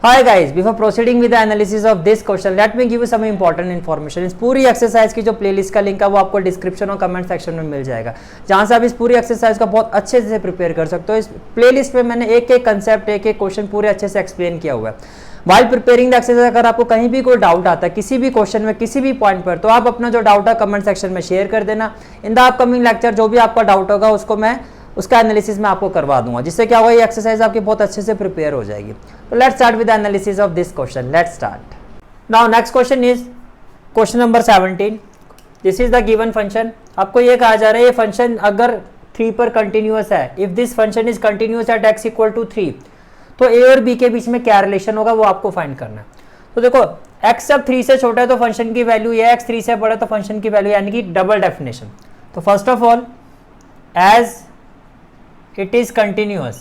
Hi guys, before proceeding with the analysis of this question, let me give you some important information. इस पूरी exercise की जो playlist का link है वो आपको डिस्क्रिप्शन और कमेंट सेक्शन में मिल जाएगा, जहां से आप इस पूरी एक्सरसाइज का बहुत अच्छे से प्रिपेयर कर सकते हो। इस प्लेलिस्ट में मैंने एक एक कंसेप्ट, एक एक क्वेश्चन पूरे अच्छे से एक्सप्लेन किया हुआ है। वाइल प्रिपेयरिंग द एक्सरसाइज अगर आपको कहीं भी कोई डाउट आता है किसी भी क्वेश्चन में, किसी भी पॉइंट पर, तो आप अपना जो डाउट है कमेंट सेक्शन में शेयर कर देना। इन द अपकमिंग लेक्चर जो भी आपका डाउट होगा उसको मैं उसका एनालिसिस मैं आपको करवा दूंगा, जिससे क्या होगा ये एक्सरसाइज आपकी बहुत अच्छे से प्रिपेयर हो जाएगी। तो let's start with the analysis of this question. Let's start now. Next question is question number 17। This is the given function. आपको ये कहा जा रहा है ये फंक्शन अगर 3 पर कंटिन्यूअस है, if this function is continuous at x equal to 3, तो a और b के बीच में क्या रिलेशन होगा वो आपको फाइंड करना है। तो देखो x जब 3 से छोटा है तो फंक्शन की वैल्यू ये, x 3 से बड़ा है तो फंक्शन की वैल्यू, यानी कि डबल डेफिनेशन। तो first of all as it is continuous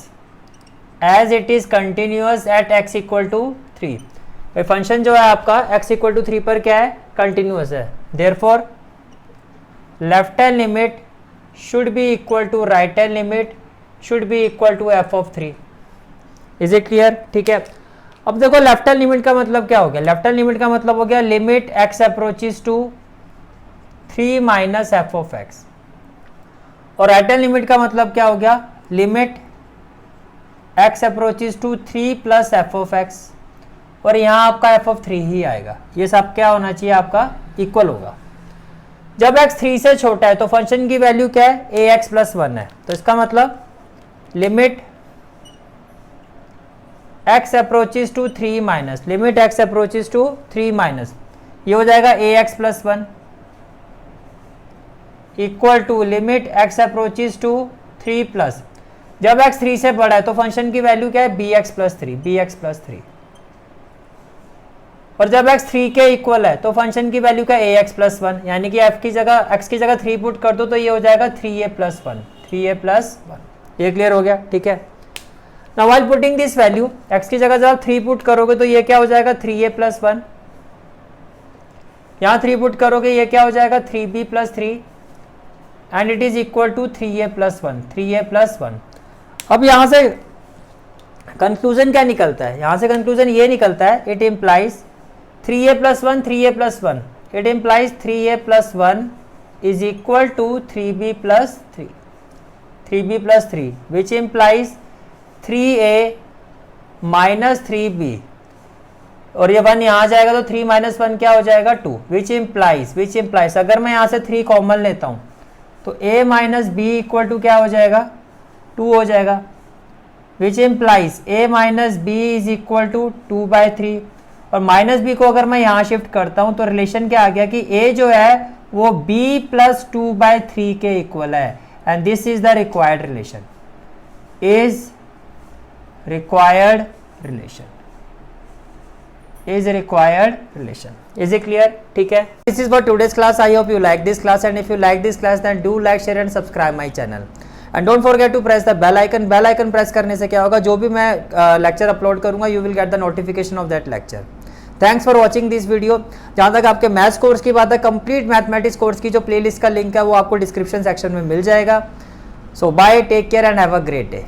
at x equal to 3, function जो है आपका x इक्वल टू 3 पर क्या है, कंटिन्यूअस है। therefore left hand limit should be equal to right hand limit should be equal to f of 3। Is it clear? ठीक है। अब देखो लेफ्ट हैंड लिमिट का मतलब क्या हो गया, लेफ्ट हैंड लिमिट का मतलब हो गया limit x approaches to 3 minus f of x, और राइट हैंड लिमिट का मतलब क्या हो गया, limit x approaches to 3 plus F of X, और यहाँ आपका एफ ऑफ 3 ही आएगा। ये सब क्या होना चाहिए, आपका इक्वल होगा। जब x 3 से छोटा है तो फंक्शन की वैल्यू क्या है, ax प्लस 1 है। तो इसका मतलब limit x approaches to 3 minus, limit x approaches to 3 minus, ये हो जाएगा ax plus 1 equal to limit x approaches to 3 plus, जब x 3 से बड़ा है तो फंक्शन की वैल्यू क्या है, bx प्लस 3, और जब x 3 के इक्वल है तो फंक्शन की वैल्यू क्या है, ax प्लस 1, यानी कि f की जगह x की जगह 3 पुट कर दो तो ये हो जाएगा 3a प्लस 1। ये क्लियर हो गया? ठीक है। Now while putting this value, x की जगह जब आप 3 पुट करोगे तो ये क्या हो जाएगा, 3a प्लस 1, यहाँ 3 पुट करोगे ये क्या हो जाएगा, 3b plus 3, and it is equal to 3a plus 1। अब यहां से कंक्लूजन क्या निकलता है, यहां से कंक्लूजन ये निकलता है, it implies 3a plus 1, it implies 3a plus 1 is equal to 3b plus 3, which implies 3a minus 3b, और ये 1 यहाँ जाएगा तो 3 माइनस 1 क्या हो जाएगा, 2, विच इम्प्लाइज अगर मैं यहाँ से 3 कॉमन लेता हूँ तो a minus b equal to क्या हो जाएगा, 2 हो जाएगा, which implies a minus b is equal to 2/3, और माइनस बी को अगर मैं यहाँ शिफ्ट करता हूँ तो रिलेशन क्या आ गया कि a जो है वो b प्लस 2/3 के इक्वल है, and this is the required relation, is required relation. Is it clear? ठीक है। This is for today's class. I hope you like this class, and if you like this class then do like, share and subscribe my channel. And don't forget to press the bell icon. Bell icon press करने से क्या होगा, जो भी मैं lecture upload करूंगा you will get the notification of that lecture. Thanks for watching this video. जहाँ तक आपके मैथ्स कोर्स की बात है, कंप्लीट मैथमेटिक्स कोर्स की जो प्लेलिस्ट का लिंक है वो आपको डिस्क्रिप्शन सेक्शन में मिल जाएगा। So bye, take care and have a great day.